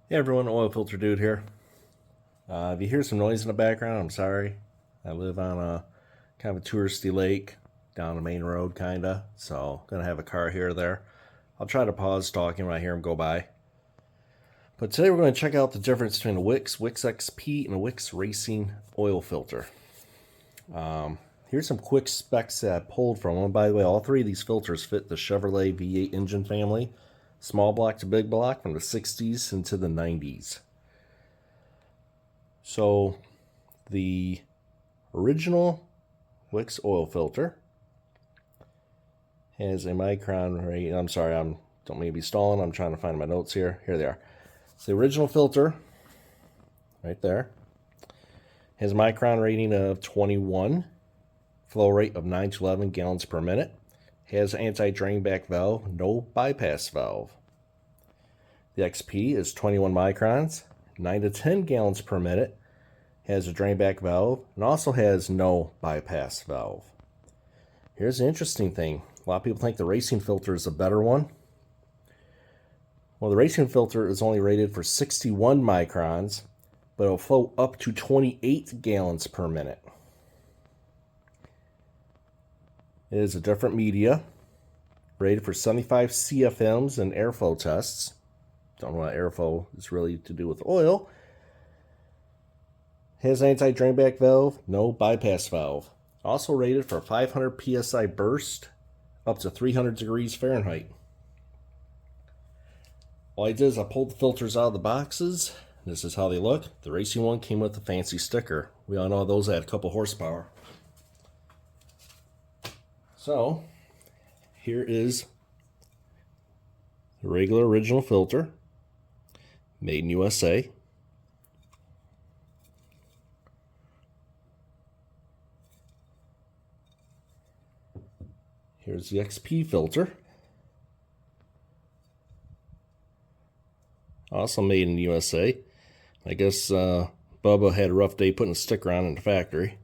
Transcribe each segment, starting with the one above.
Hey everyone, Oil Filter Dude here. If you hear some noise in the background, I'm sorry. I live on a kind of a touristy lake down the main road, kinda. So gonna have a car here or there. I'll try to pause talking when I hear them go by. But today we're going to check out the difference between a Wix XP, and a Wix Racing oil filter. Here's some quick specs that I pulled from them. By the way, all three of these filters fit the Chevrolet V8 engine family, small block to big block, from the 60s into the 90s. So the original Wix oil filter has a micron rate. I'm sorry, don't mean to be stalling. I'm trying to find my notes here. Here they are. So the original filter, right there, has a micron rating of 21, flow rate of 9 to 11 gallons per minute, has anti-drain back valve, no bypass valve. The XP is 21 microns, 9 to 10 gallons per minute, has a drain back valve, and also has no bypass valve. Here's the interesting thing. A lot of people think the racing filter is a better one. Well, the racing filter is only rated for 61 microns, but it'll flow up to 28 gallons per minute. It is a different media, rated for 75 CFMs and airflow tests. Don't know what airflow is really to do with oil. Has anti-drain back valve, no bypass valve. Also rated for 500 psi burst, up to 300 degrees Fahrenheit. All I did is I pulled the filters out of the boxes. This is how they look. The racing one came with a fancy sticker. We all know those had a couple horsepower. So, here is the regular original filter, made in USA. Here's the XP filter, also made in USA. I guess Bubba had a rough day putting a sticker on in the factory.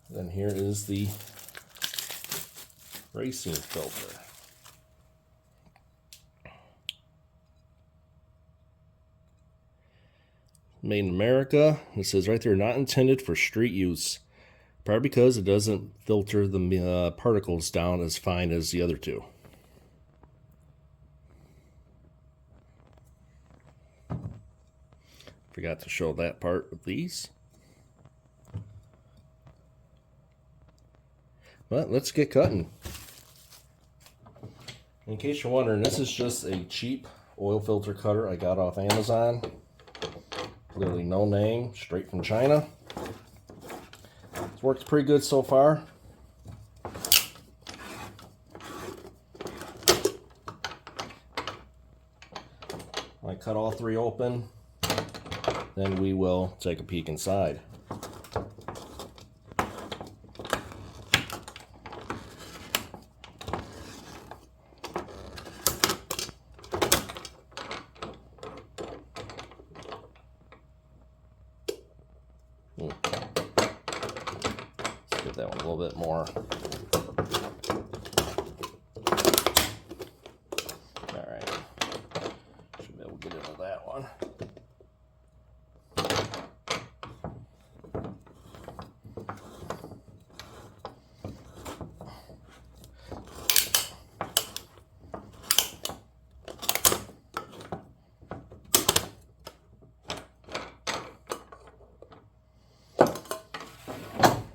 Then here is the racing filter. Made in America. It says right there, not intended for street use. Probably because it doesn't filter the particles down as fine as the other two. Forgot to show that part of these. But let's get cutting. In case you're wondering, this is just a cheap oil filter cutter I got off Amazon. Literally no name, straight from China. It's worked pretty good so far. I cut all three open, then we will take a peek inside. Let's get that one a little bit more. All right, should be able to get into that one.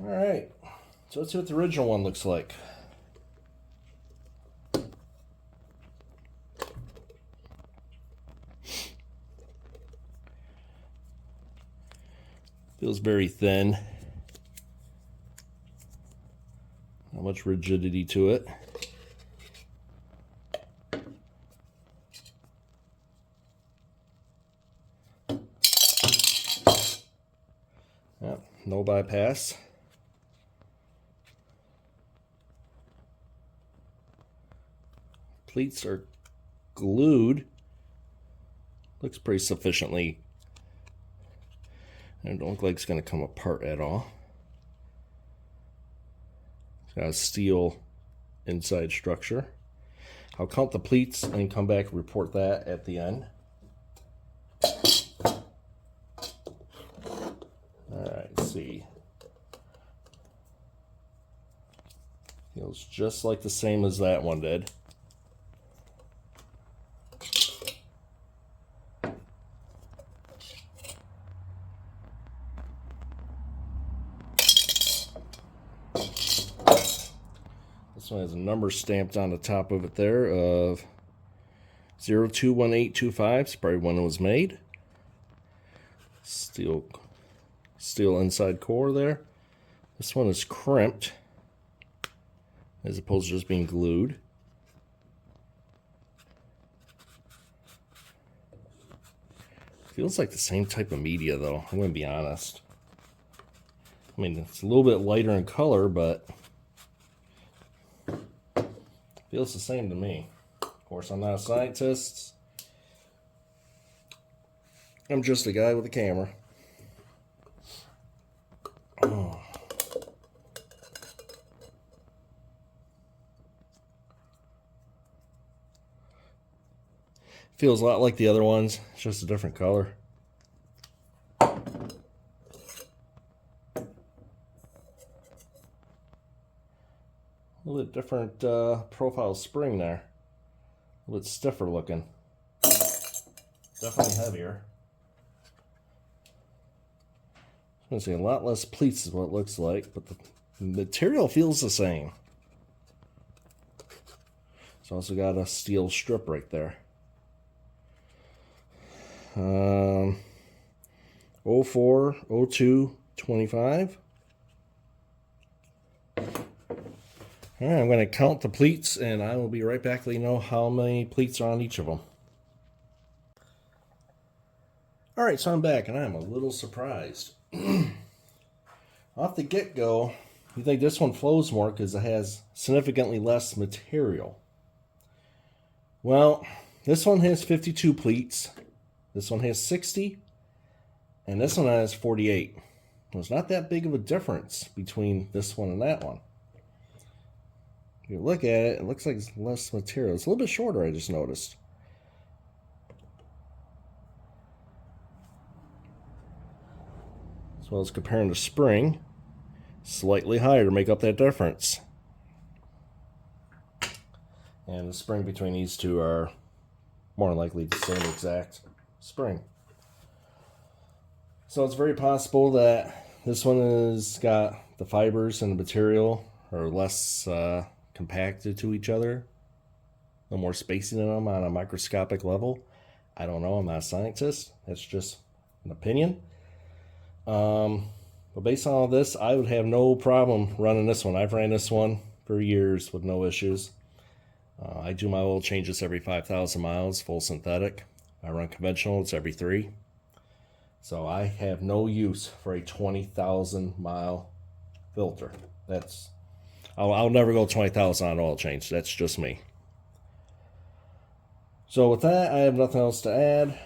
Alright, so let's see what the original one looks like. Feels very thin. Not much rigidity to it. Yep, no bypass. Pleats are glued. Looks pretty sufficiently. It don't look like it's going to come apart at all. It's got a steel inside structure. I'll count the pleats and come back and report that at the end. Alright, let's see. Feels just like the same as that one did. This one has a number stamped on the top of it there of 021825. It's probably when it was made. Steel inside core there. This one is crimped as opposed to just being glued. Feels like the same type of media though, I'm going to be honest. I mean, it's a little bit lighter in color, but feels the same to me. Of course, I'm not a scientist. I'm just a guy with a camera. Oh. Feels a lot like the other ones, it's just a different color. A little bit different profile spring there. A little bit stiffer looking. Definitely heavier. I'm going to say a lot less pleats is what it looks like, but the material feels the same. It's also got a steel strip right there. 040225. Alright, I'm going to count the pleats and I will be right back to let you know how many pleats are on each of them. Alright, so I'm back and I'm a little surprised. Off the get-go, you think this one flows more because it has significantly less material. Well, this one has 52 pleats, this one has 60, and this one has 48. There's not that big of a difference between this one and that one. If you look at it, it looks like it's less material. It's a little bit shorter, I just noticed. As well as comparing the spring, slightly higher to make up that difference. And the spring between these two are more likely the same exact spring. So it's very possible that this one has got the fibers and the material are less compacted to each other. A little more spacing in them on a microscopic level. I don't know, I'm not a scientist. That's just an opinion. But based on all this, I would have no problem running this one. I've ran this one for years with no issues. I do my oil changes every 5,000 miles, full synthetic. I run conventional, it's every 3. So I have no use for a 20,000 mile filter. I'll never go 20,000 on oil change. That's just me. So with that, I have nothing else to add.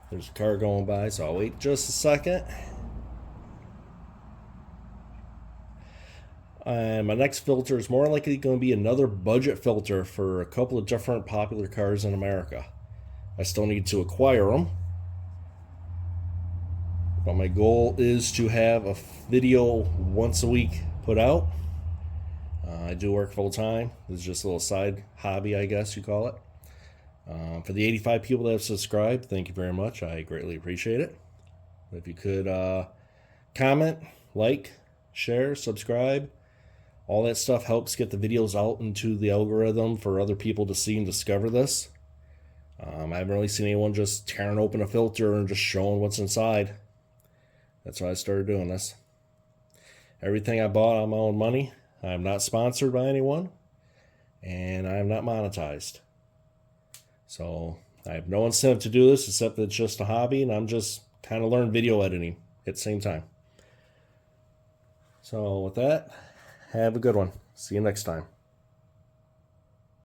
There's a car going by, so I'll wait just a second. My next filter is more likely going to be another budget filter for a couple of different popular cars in America. I still need to acquire them. But my goal is to have a video once a week put out. I do work full time. This is just a little side hobby, I guess you call it. For the 85 people that have subscribed, thank you very much. I greatly appreciate it. If you could comment, like, share, subscribe. All that stuff helps get the videos out into the algorithm for other people to see and discover this. I haven't really seen anyone just tearing open a filter and just showing what's inside. That's why I started doing this. Everything I bought on my own money. I am not sponsored by anyone. And I am not monetized. So I have no incentive to do this except that it's just a hobby and I'm just kind of learning video editing at the same time. So with that, have a good one. See you next time.